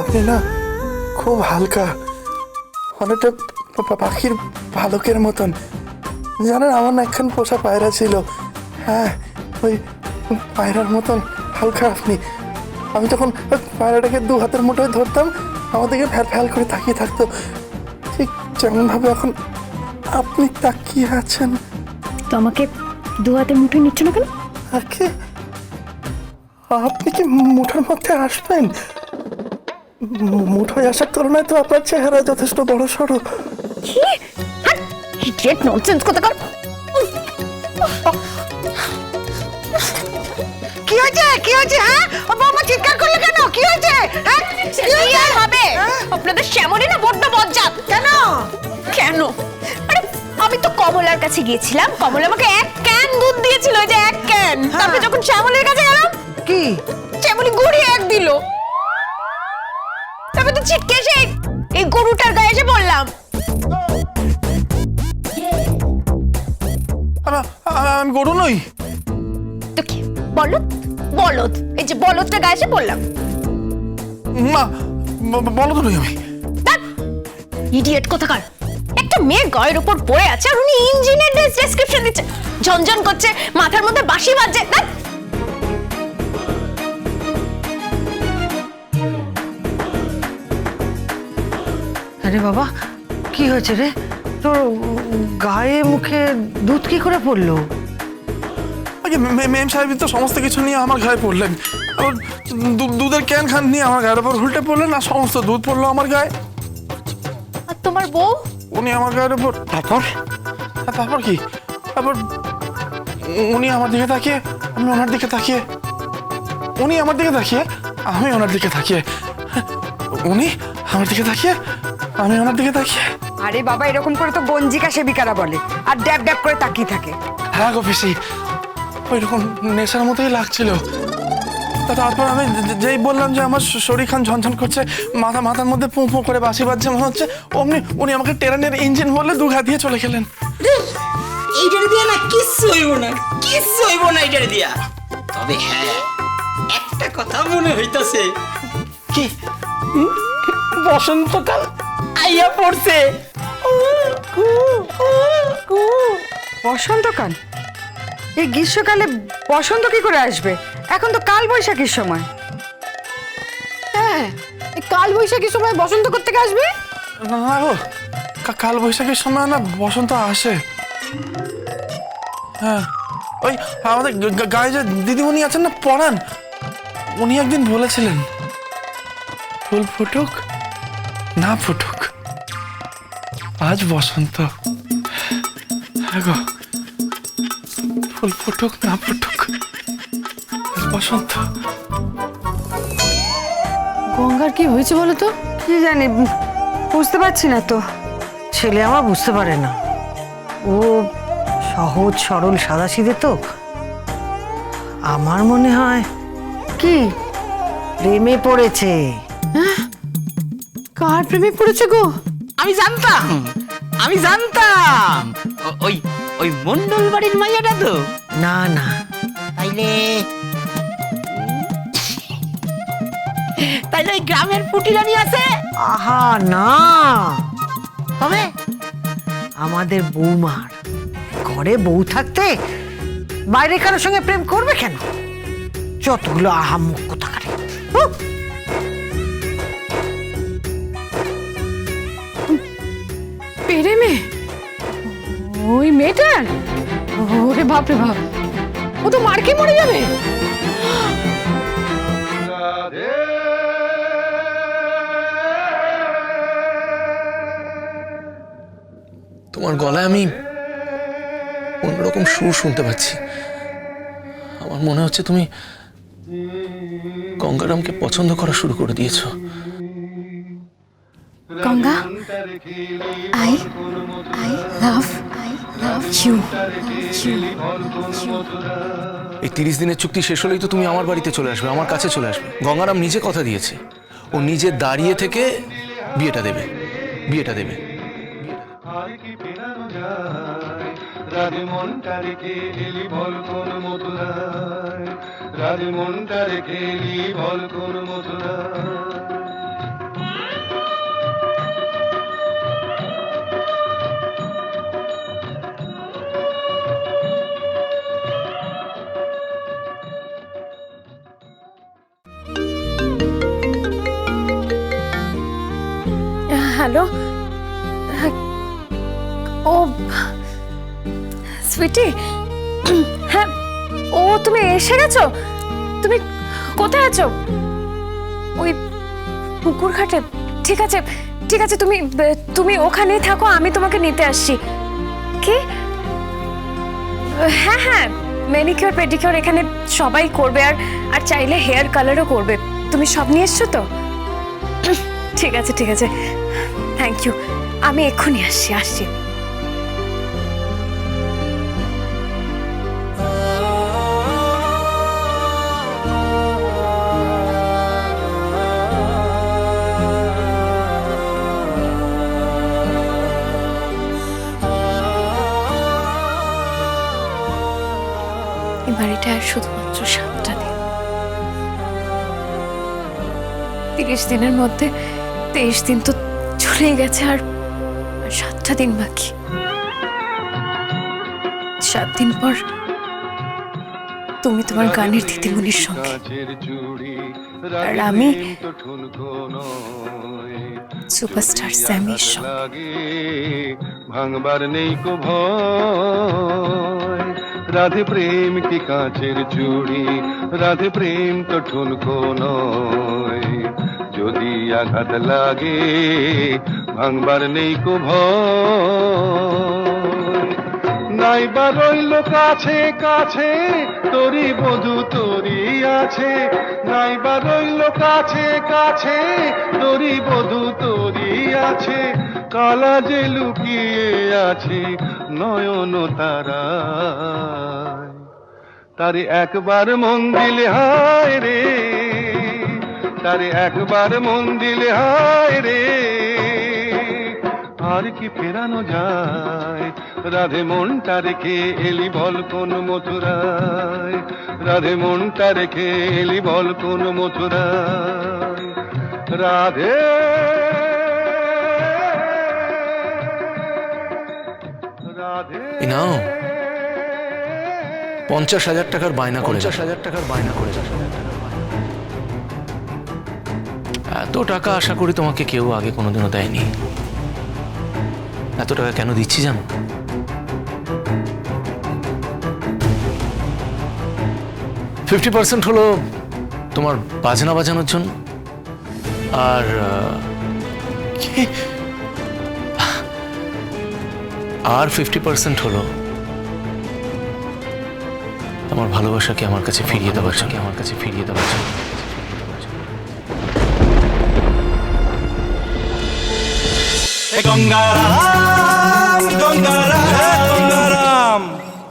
আপনি না খুব হালকা, অনেকটা পাখির পালকের মতন। জানেন, আমার না একখান পোষা পায়রা ছিল, হ্যাঁ ওই পায়রার মতন হালকা আপনি। আমি তখন পায়রাটাকে দু হাতের মুঠোয় ধরতাম, আমার দিকে ফ্যাল ফ্যাল করে তাকিয়ে থাকতো, ঠিক যেমনভাবে এখন আপনি তাকিয়ে আছেন। তো আমাকে দু হাতের মুঠোয় নিচ্ছ না কেন? আগে আপনি কি মুঠোর মধ্যে আসবেন? মুঠোয় আসার তুলনায় তো আপনার চেহারা যথেষ্ট বড় সড়ো। কি ইডিয়েট ননসেন্স কোথাকার! কি হয়েছে কি হয়েছে? হ্যাঁ, ও বৌমা চিৎকার করলে কেন? কি হয়েছে? হ্যাঁ, কি আর হবে? আপনাদের শ্যামলী না বড্ড বজ্জাত। কেন? কেন? আরে আমি তো কমলার কাছে গিয়েছিলাম, কমলা আমাকে এক ক্যান দুধ দিয়েছিল, ওই যে এক ক্যান। তারপরে যখন শ্যামলীর কাছে গেলাম, কি শ্যামলী গুড়ি এক দিল। তারপরে তো ছিটকে এসে এই গরুটার গায়ে এসে বললাম। আমি গরু নই। তো কি বলদ? বলদ, এই যে বলদটা গায়ে এসে বললাম। না, বলো তো নই আমি। ইডিয়েট কোথাকার! একটা মেয়ে গায়ের উপর পড়ে আছে আর উনি ইঞ্জিনিয়ার ডেসক্রিপশন দিচ্ছে, ঝনঝন করছে, মাথার মধ্যে বাঁশি বাজছে। আরে বাবা, কি হয়েছে রে? তোর গায়ে মুখে দুধ কি করে পড়লো? আগে মেম সাহেব তো সমস্ত কিছু নিয়ে আমার গায়ে পড়লেন, আবার দুধের ক্যান খান নিয়ে আমার গায়ের উপর উল্টে পড়লেন, আর সমস্ত দুধ পড়লো আমার গায়ে। আর তোমার বউ? উনি আমার গায়ের উপর। তারপর কি? তারপর উনি আমার দিকে তাকিয়ে, আমি ওনার দিকে তাকিয়ে, উনি আমার দিকে তাকিয়ে, আমি ওনার দিকে তাকিয়ে, উনি আমার দিকে তাকিয়ে, আমি ওনার দিকে তাকিয়ে। আরে বাবা, এরকম করে তো গঞ্জিকা সেবিকারা বলে, আর ড্যাব ড্যাব করে তাকিয়ে থাকে। হ্যাঁ গো পিসি, ওই রকম নেশার মতোই লাগছিল। তারপর আমি যেই বললাম যে আমার শরীর খান ঝনঝন করছে, মাথার মধ্যে পুঁ পুঁ করে বাঁশি বাজছে মনে হচ্ছে, অমনি উনি আমাকে ট্রেনের ইঞ্জিন বললে দু ঘা দিয়ে চলে গেলেন। এইটারে দিয়া না কিচ্ছু হইব না, কিচ্ছু হইব না এইটারে দিয়া। তবে হ্যাঁ, একটা কথা মনে হইতাছে। কি? বসন্তকাল আইয়া পড়ছে। বসন্তকাল? এই গ্রীষ্মকালে বসন্ত কি করে আসবে? এখন তো কাল বৈশাখীর সময়। হ্যাঁ, এই কাল বৈশাখীর সময় বসন্ত করতে আসবে? না গো, কাল বৈশাখের সময় না বসন্ত আসে। হ্যাঁ, ওই আমাদের গায়ে যে দিদিমণি আছেন না পড়ান, উনি একদিন বলেছিলেন, ফুল ফুটুক না ফুটুক, আজ বসন্ত। হ্যাঁ গো, ফুল ফুটুক না ফুটুক, আজ বসন্ত। গঙ্গার কি হয়েছে বলো তো? কি জানি, বুঝতে পারছি না তো। ছেলে আমার বুঝতে পারে না, ও সহজ সরল সাদাসিধে তো। আমার মনে হয় কি প্রেমে পড়েছে। কার প্রেমে পড়েছে গো? আমি জানতাম, আমি জানতাম। ওই ওই মন্ডল বাড়ির মাইয়াটা তো। না না, তাইলে তাইলে ওই গ্রামের পুটিরানি আছে। আহা না, তবে আমাদের বৌমার ঘরে বউ থাকতে বাইরে কারোর সঙ্গে প্রেম করবে কেন? যতগুলো আহাম্মক কোথাকারে। প্রেমে? ওই মেয়েটার? ওরে বাপ রে বাপ, ও তো মার খেয়ে মরে যাবে। তোমার গলায় আমি অন্যরকম সুর শুনতে পাচ্ছি। আমার মনে হচ্ছে তুমি গঙ্গারামকে পছন্দ করা শুরু করে দিয়েছো। Ganga, I love you. এই 30 দিনের চুক্তি শেষ হলেই তো তুমি আমার বাড়িতে চলে আসবে, আমার কাছে চলে আসবে। গঙ্গারাম নিজে কথা দিয়েছে, ও নিজে দাঁড়িয়ে থেকে বিয়েটা দেবে, বিয়েটা দেবে। রাধে মনটা রেখে এলি বল কোন মথুরায়, রাধে মনটা রেখে এলি বল কোন মথুরায়। হ্যালো, ও সুইটি, হ্যাঁ ও তুমি এসে গেছো? তুমি কোথায় আছো? ওই পুকুর ঘাটে? ঠিক আছে ঠিক আছে, তুমি তুমি ওখানেই থাকো, আমি তোমাকে নিতে আসছি। কি? হ্যাঁ হ্যাঁ, ম্যানিকিউর পেডিকিউর এখানে সবাই করবে, আর চাইলে হেয়ার কালারও করবে। তুমি সব নিয়ে এসছো তো? ঠিক আছে ঠিক আছে, থ্যাংক ইউ, আমি এক্ষুনি আসছি। এই বাড়িটা আর শুধুমাত্র 7টা দিন, 30 দিনের মধ্যে 23 দিন তো চলেই গেছে, আর 7টা দিন বাকি। 7 দিন পর তুমি তোমার গানের দিদিমণির সঙ্গে, আর আমি সুপারস্টার স্যামির সঙ্গে। ভাঙবার নেই কো ভয়, রাধে প্রেম কি কাঁচের চুড়ি, রাধে প্রেম তো ঠুনকো নয়, যদি আঘাত লাগে ভাঙবার নেই কো ভয়, নাইবা রইল কাছে কাছে তোরি বধু তোরি আছে, নাইবা রইল কাছে কাছে তোরি বধু তোরি আছে, কালা যে লুকিয়ে আছে নয়ন তারায়, তারে একবার মন দিলে হায় রে, তারে একবার মন দিলে হায় রে, আর কি ফেরানো যায়, রাধে মনটা রেখে এলি বল কোন মথুরায়, রাধে মনটা রেখে এলি বল কোন মথুরায়, রাধে এই নাও 50,000 টাকার বায়না করে, 50,000 টাকার বায়না করে। এত টাকা আশা করি তোমাকে কেউ আগে কোনোদিনও দেয়নি। এত টাকা কেন দিচ্ছি জানো? ফিফটি % হলো তোমার বাজনা বাজানোর জন্য, আর 50% হলো আমার ভালোবাসাকে আমার কাছে ফিরিয়ে দেওয়ার জন্য, আমার কাছে ফিরিয়ে দেওয়ার জন্য। গঙ্গারাম গঙ্গারাম গঙ্গারাম